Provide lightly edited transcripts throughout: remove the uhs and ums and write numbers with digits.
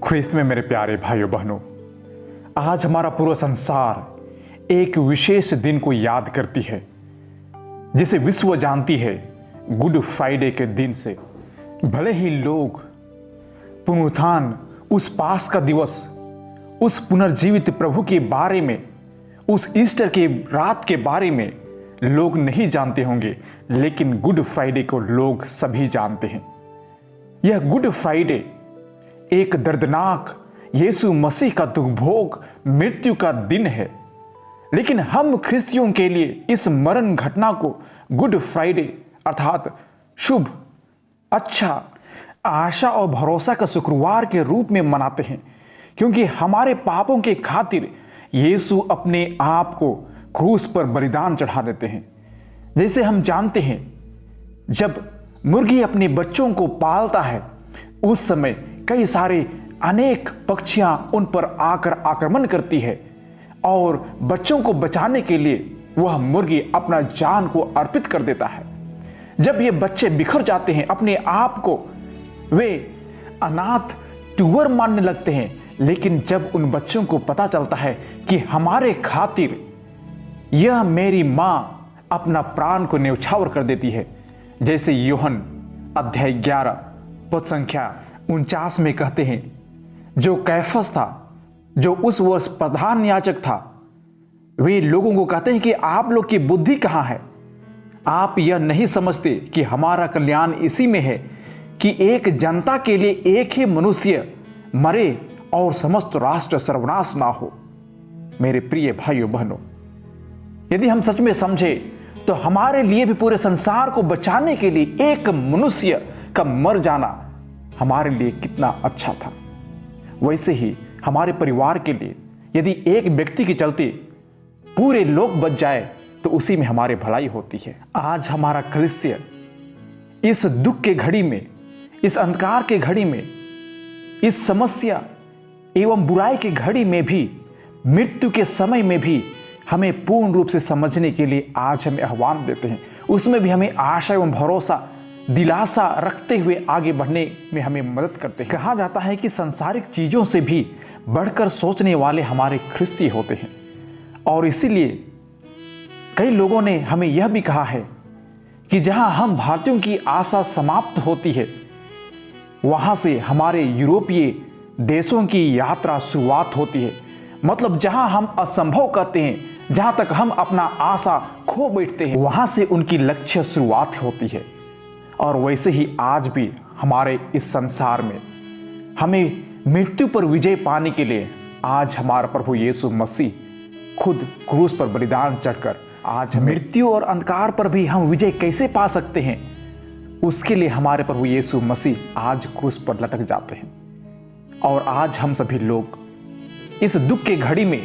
ख्रिस्त में मेरे प्यारे भाइयों बहनों, आज हमारा पूरा संसार एक विशेष दिन को याद करती है जिसे विश्व जानती है गुड फ्राइडे के दिन से। भले ही लोग पुनरुत्थान, उस पास का दिवस, उस पुनर्जीवित प्रभु के बारे में, उस ईस्टर के रात के बारे में लोग नहीं जानते होंगे, लेकिन गुड फ्राइडे को लोग सभी जानते हैं। यह गुड फ्राइडे एक दर्दनाक यीशु मसीह का दुखभोग मृत्यु का दिन है, लेकिन हम ख्रिस्तियों के लिए इस मरण घटना को गुड फ्राइडे अर्थात शुभ, अच्छा, आशा और भरोसा का शुक्रवार के रूप में मनाते हैं, क्योंकि हमारे पापों के खातिर यीशु अपने आप को क्रूस पर बलिदान चढ़ा देते हैं। जैसे हम जानते हैं, जब मुर्गी अपने बच्चों को पालता है उस समय कई सारे अनेक पक्षियां उन पर आकर आक्रमण करती है और बच्चों को बचाने के लिए वह मुर्गी अपना जान को अर्पित कर देता है। जब ये बच्चे बिखर जाते हैं, अपने आप को वे अनाथ टूअर मानने लगते हैं, लेकिन जब उन बच्चों को पता चलता है कि हमारे खातिर यह मेरी मां अपना प्राण को न्यौछावर कर देती है, जैसे यूहन्ना अध्याय 11 पद संख्या 49 में कहते हैं, जो कैफस था, जो उस वर्ष प्रधान याजक था, वे लोगों को कहते हैं कि आप लोग की बुद्धि कहां है? आप यह नहीं समझते कि हमारा कल्याण इसी में है कि एक जनता के लिए एक ही मनुष्य मरे और समस्त राष्ट्र सर्वनाश ना हो। मेरे प्रिय भाइयों बहनों, यदि हम सच में समझे तो हमारे लिए भी पूरे संसार को बचाने के लिए एक मनुष्य का मर जाना हमारे लिए कितना अच्छा था। वैसे ही हमारे परिवार के लिए यदि एक व्यक्ति के चलते पूरे लोग बच जाए तो उसी में हमारी भलाई होती है। आज हमारा कलीसिया इस दुख के घड़ी में, इस अंधकार के घड़ी में, इस समस्या एवं बुराई के घड़ी में भी, मृत्यु के समय में भी हमें पूर्ण रूप से समझने के लिए आज हमें आह्वान देते हैं। उसमें भी हमें आशा एवं भरोसा, दिलासा रखते हुए आगे बढ़ने में हमें मदद करते हैं। कहा जाता है कि सांसारिक चीजों से भी बढ़कर सोचने वाले हमारे ख्रिस्ती होते हैं, और इसीलिए कई लोगों ने हमें यह भी कहा है कि जहां हम भारतीयों की आशा समाप्त होती है, वहां से हमारे यूरोपीय देशों की यात्रा शुरुआत होती है। मतलब जहां हम असंभव कहते हैं, जहां तक हम अपना आशा खो बैठते हैं, वहां से उनकी लक्ष्य शुरुआत होती है। और वैसे ही आज भी हमारे इस संसार में हमें मृत्यु पर विजय पाने के लिए आज हमारा प्रभु यीशु मसीह खुद क्रूस पर बलिदान चढ़कर आज मृत्यु और अंधकार पर भी हम विजय कैसे पा सकते हैं, उसके लिए हमारे प्रभु यीशु मसीह आज क्रूस पर लटक जाते हैं। और आज हम सभी लोग इस दुख के घड़ी में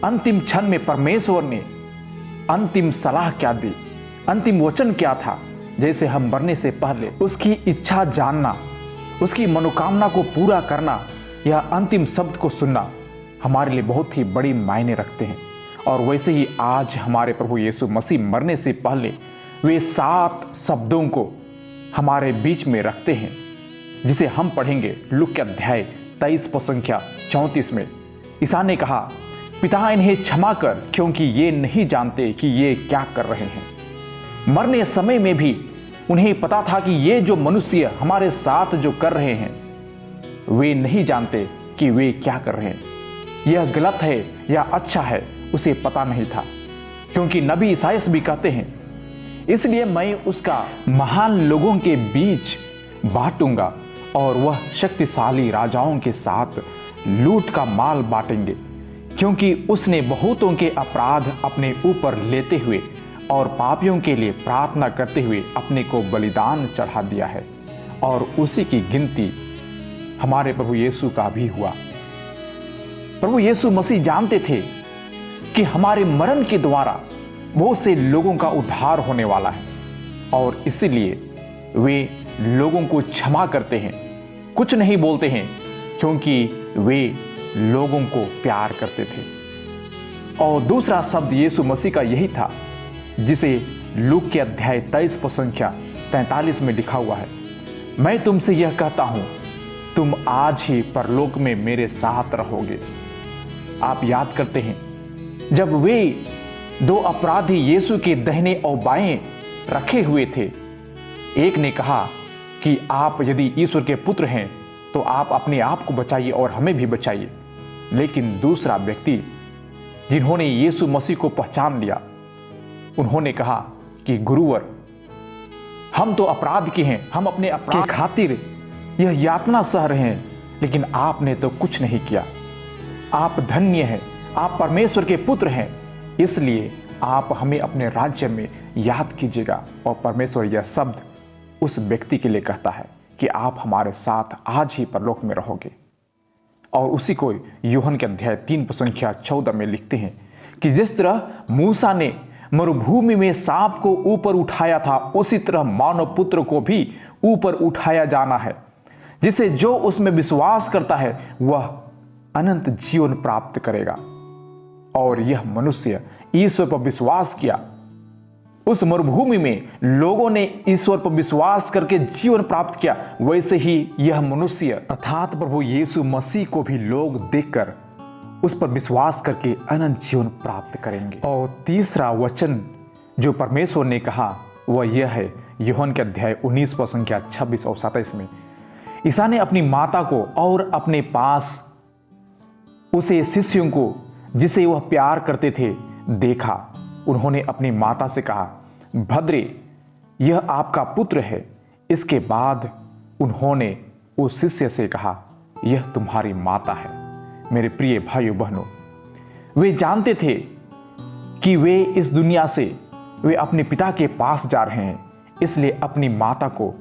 अंतिम क्षण में परमेश्वर ने अंतिम सलाह क्या दी, अंतिम वचन क्या था, जैसे हम मरने से पहले उसकी इच्छा जानना, उसकी मनोकामना को पूरा करना या अंतिम शब्द को सुनना हमारे लिए बहुत ही बड़ी मायने रखते हैं। और वैसे ही आज हमारे प्रभु यीशु मसीह मरने से पहले वे 7 शब्दों को हमारे बीच में रखते हैं, जिसे हम पढ़ेंगे लूका के अध्याय 23 पद संख्या 34 में। ईसा ने कहा, पिता इन्हें क्षमा कर, क्योंकि ये नहीं जानते कि ये क्या कर रहे हैं। मरने समय में भी उन्हें पता था कि ये जो मनुष्य हमारे साथ जो कर रहे हैं, वे नहीं जानते कि वे क्या कर रहे हैं। यह गलत है या अच्छा है, उसे पता नहीं था, क्योंकि नबी ईसायास भी कहते हैं, इसलिए मैं उसका महान लोगों के बीच बांटूंगा और वह शक्तिशाली राजाओं के साथ लूट का माल बांटेंगे, क्योंकि उसने बहुतों के अपराध अपने ऊपर लेते हुए और पापियों के लिए प्रार्थना करते हुए अपने को बलिदान चढ़ा दिया है। और उसी की गिनती हमारे प्रभु यीशु का भी हुआ। प्रभु यीशु मसीह जानते थे कि हमारे मरण के द्वारा बहुत से लोगों का उद्धार होने वाला है, और इसीलिए वे लोगों को क्षमा करते हैं, कुछ नहीं बोलते हैं, क्योंकि वे लोगों को प्यार करते थे। और दूसरा शब्द यीशु मसीह का यही था, जिसे लूका के अध्याय 23 पद संख्या 43 में लिखा हुआ है, मैं तुमसे यह कहता हूं तुम आज ही परलोक में मेरे साथ रहोगे। आप याद करते हैं जब वे दो अपराधी यीशु के दाहिने और बाएं रखे हुए थे, एक ने कहा कि आप यदि ईश्वर के पुत्र हैं तो आप अपने आप को बचाइए और हमें भी बचाइए। लेकिन दूसरा व्यक्ति जिन्होंने यीशु मसीह को पहचान लिया, उन्होंने कहा कि गुरुवर, हम तो अपराध के हैं, हम अपने अपराध के खातिर यह यातना सह रहे हैं, लेकिन आपने तो कुछ नहीं किया। आप धन्य हैं, आप परमेश्वर के पुत्र हैं, इसलिए आप हमें अपने राज्य में याद कीजिएगा। और परमेश्वर यह शब्द उस व्यक्ति के लिए कहता है कि आप हमारे साथ आज ही परलोक में रहोगे। और उसी को यूहन्ना के अध्याय 3 संख्या 14 में लिखते हैं कि जिस तरह मूसा ने मरुभूमि में सांप को ऊपर उठाया था, उसी तरह मानव पुत्र को भी ऊपर उठाया जाना है, जिसे जो उसमें विश्वास करता है वह अनंत जीवन प्राप्त करेगा। और यह मनुष्य ईश्वर पर विश्वास किया। उस मरुभूमि में लोगों ने ईश्वर पर विश्वास करके जीवन प्राप्त किया। वैसे ही यह मनुष्य अर्थात प्रभु यीशु मसीह को भी लोग देखकर उस पर विश्वास करके अनंत जीवन प्राप्त करेंगे। और तीसरा वचन जो परमेश्वर ने कहा वह यह है यूहन्ना के अध्याय 19 संख्या 26 और 27 में। ईसा ने अपनी माता को और अपने पास उसे शिष्यों को जिसे वह प्यार करते थे देखा। उन्होंने अपनी माता से कहा, भद्रे, यह आपका पुत्र है। इसके बाद उन्होंने उस शिष्य से कहा, यह तुम्हारी माता है। मेरे प्रिय भाइयों बहनों, वे जानते थे कि वे इस दुनिया से वे अपने पिता के पास जा रहे हैं, इसलिए अपनी माता को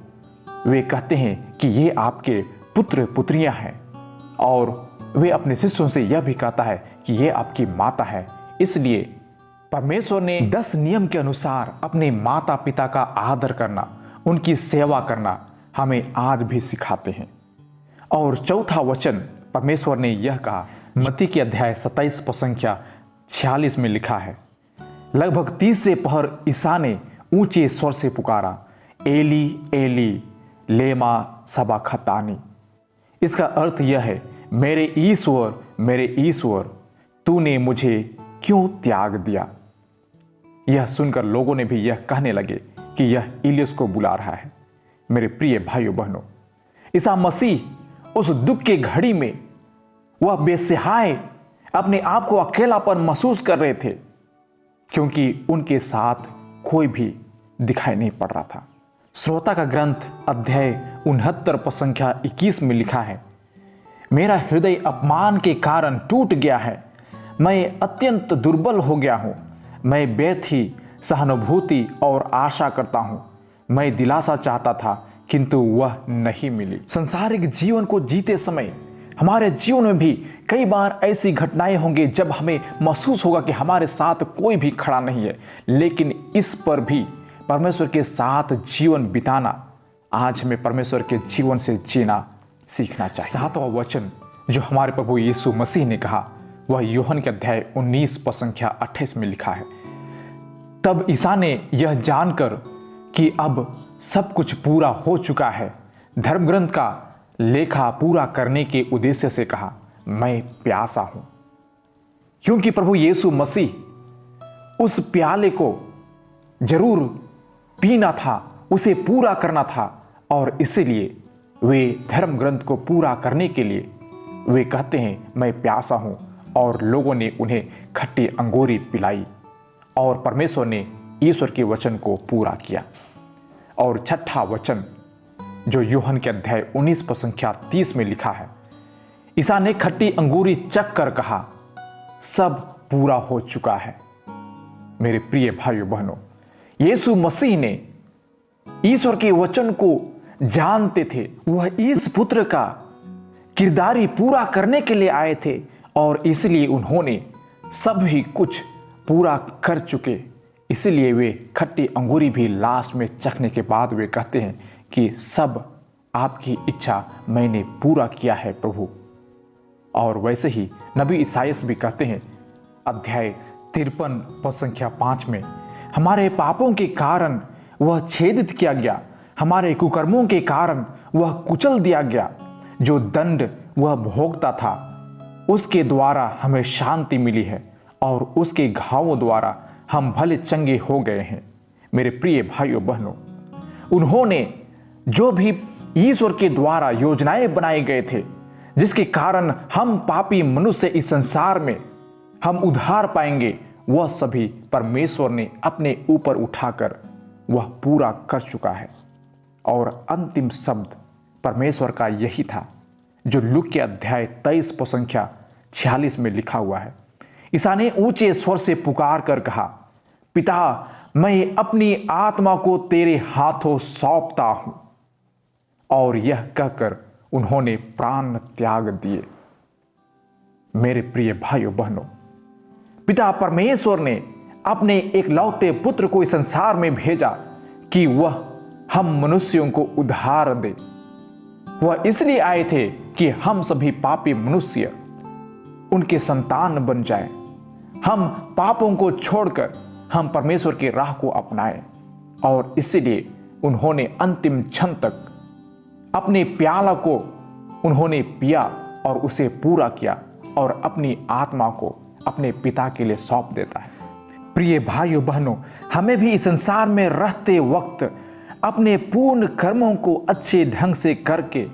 वे कहते हैं कि ये आपके पुत्र पुत्रियां हैं। और वे अपने शिष्यों से यह भी कहता है कि ये आपकी माता है। इसलिए परमेश्वर ने 10 नियम के अनुसार अपने माता पिता का आदर करना, उनकी सेवा करना हमें आज भी सिखाते हैं। और चौथा वचन परमेश्वर ने यह कहा, मत्ती के अध्याय 27 संख्या 46 में लिखा है, लगभग तीसरे पहर ईसा ने ऊंचे स्वर से पुकारा, एली एली लेमा सबखतानी। इसका अर्थ यह है, मेरे ईश्वर तूने मुझे क्यों त्याग दिया। यह सुनकर लोगों ने भी यह कहने लगे कि यह इलियस को बुला रहा है। मेरे प्रिय भाइयों बहनों, ईसा मसीह उस दुख के घड़ी में वह बेसहाय अपने आप को अकेलापन महसूस कर रहे थे, क्योंकि उनके साथ कोई भी दिखाई नहीं पड़ रहा था। श्रोता का ग्रंथ अध्याय 69 संख्या 21 में लिखा है, मेरा हृदय अपमान के कारण टूट गया है, मैं अत्यंत दुर्बल हो गया हूं। मैं व्यर्थ ही सहानुभूति और आशा करता हूं। मैं दिलासा चाहता था किंतु वह नहीं मिली। सांसारिक जीवन को जीते समय हमारे जीवन में भी कई बार ऐसी घटनाएं होंगी जब हमें महसूस होगा कि हमारे साथ कोई भी खड़ा नहीं है, लेकिन इस पर भी परमेश्वर के साथ जीवन बिताना, आज हमें परमेश्वर के जीवन से जीना सीखना चाहिए। 7वां वचन जो हमारे प्रभु यीशु मसीह ने कहा वह यूहन्ना के अध्याय 19 संख्या 28 में लिखा है, तब ईसा ने यह जानकर कि अब सब कुछ पूरा हो चुका है, धर्म ग्रंथ का लेखा पूरा करने के उद्देश्य से कहा, मैं प्यासा हूं। क्योंकि प्रभु यीशु मसीह उस प्याले को जरूर पीना था, उसे पूरा करना था, और इसीलिए वे धर्म ग्रंथ को पूरा करने के लिए वे कहते हैं मैं प्यासा हूं। और लोगों ने उन्हें खट्टी अंगूरी पिलाई और परमेश्वर ने ईश्वर के वचन को पूरा किया। और 6ठा वचन जो यूहन्ना के अध्याय 19 संख्या 30 में लिखा है, ईसा ने खट्टी अंगूरी चख कर कहा, सब पूरा हो चुका है। मेरे प्रिय भाइयों बहनों, यीशु मसीह ने ईश्वर के वचन को जानते थे। वह इस पुत्र का किरदारी पूरा करने के लिए आए थे और इसलिए उन्होंने सभी कुछ पूरा कर चुके। इसलिए वे खट्टी अंगूरी भी लास्ट में चखने के बाद वे कहते हैं कि सब आपकी इच्छा मैंने पूरा किया है प्रभु। और वैसे ही नबी ईसायास भी कहते हैं अध्याय 53 संख्या 5 में, हमारे पापों के कारण वह छेदित किया गया, हमारे कुकर्मों के कारण वह कुचल दिया गया। जो दंड वह भोगता था, उसके द्वारा हमें शांति मिली है और उसके घावों द्वारा हम भले चंगे हो गए हैं। मेरे प्रिय भाइयों बहनों, उन्होंने जो भी ईश्वर के द्वारा योजनाएं बनाए गए थे, जिसके कारण हम पापी मनुष्य इस संसार में हम उद्धार पाएंगे, वह सभी परमेश्वर ने अपने ऊपर उठाकर वह पूरा कर चुका है। और अंतिम शब्द परमेश्वर का यही था जो लूक के अध्याय 23 पद संख्या 46 में लिखा हुआ है। ईसा ने ऊंचे स्वर से पुकार कर कहा, पिता, मैं अपनी आत्मा को तेरे हाथों सौंपता हूं। और यह कहकर उन्होंने प्राण त्याग दिए। मेरे प्रिय भाइयों बहनों, पिता परमेश्वर ने अपने एकलौते पुत्र को इस संसार में भेजा कि वह हम मनुष्यों को उद्धार दे। वह इसलिए आए थे कि हम सभी पापी मनुष्य उनके संतान बन जाए, हम पापों को छोड़कर हम परमेश्वर की राह को अपनाएं। और इसलिए उन्होंने अंतिम क्षण तक अपने प्याला को उन्होंने पिया और उसे पूरा किया और अपनी आत्मा को अपने पिता के लिए सौंप देता है। प्रिय भाइयों बहनों, हमें भी इस संसार में रहते वक्त अपने पूर्ण कर्मों को अच्छे ढंग से करके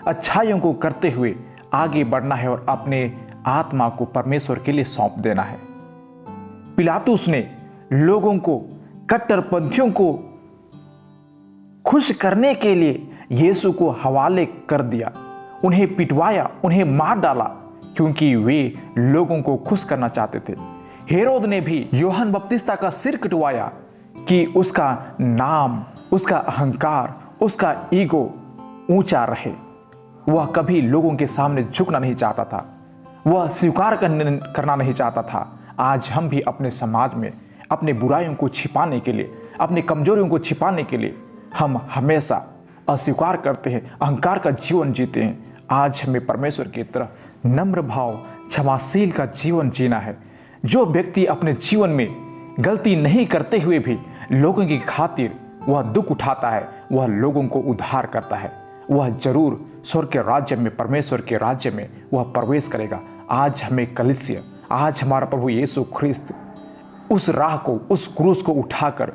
अच्छाइयों को करते हुए आगे बढ़ना है और अपने आत्मा को परमेश्वर के लिए सौंप देना है। पिलातुस ने लोगों को, कट्टरपंथियों को खुश करने के लिए यीशु को हवाले कर दिया, उन्हें पिटवाया, उन्हें मार डाला, क्योंकि वे लोगों को खुश करना चाहते थे। हेरोद ने भी यूहन्ना बपतिस्ता का सिर कटवाया कि उसका नाम, उसका अहंकार, उसका ईगो ऊंचा रहे। वह कभी लोगों के सामने झुकना नहीं चाहता था, वह स्वीकार करना नहीं चाहता था। आज हम भी अपने समाज में अपने बुराइयों को छिपाने के लिए, अपने कमजोरियों को छिपाने के लिए हम हमेशा अस्वीकार करते हैं, अहंकार का जीवन जीते हैं। आज हमें परमेश्वर की तरह नम्र भाव, क्षमाशील का जीवन जीना है। जो व्यक्ति अपने जीवन में गलती नहीं करते हुए भी लोगों की खातिर वह दुख उठाता है, वह लोगों को उद्धार करता है, वह जरूर स्वर्ग के राज्य में, परमेश्वर के राज्य में वह प्रवेश करेगा। आज हमें कलीसिया, आज हमारा प्रभु यीशु ख्रिस्त उस राह को, उस क्रूस को उठाकर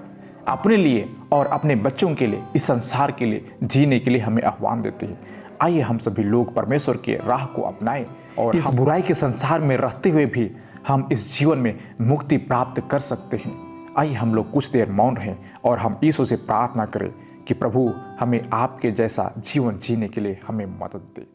अपने लिए और अपने बच्चों के लिए, इस संसार के लिए जीने के लिए हमें आह्वान देते हैं। आइए हम सभी लोग परमेश्वर के राह को अपनाएं और इस बुराई के संसार में रहते हुए भी हम इस जीवन में मुक्ति प्राप्त कर सकते हैं। आइए हम लोग कुछ देर मौन रहें और हम ईश्वर से प्रार्थना करें कि प्रभु हमें आपके जैसा जीवन जीने के लिए हमें मदद दे।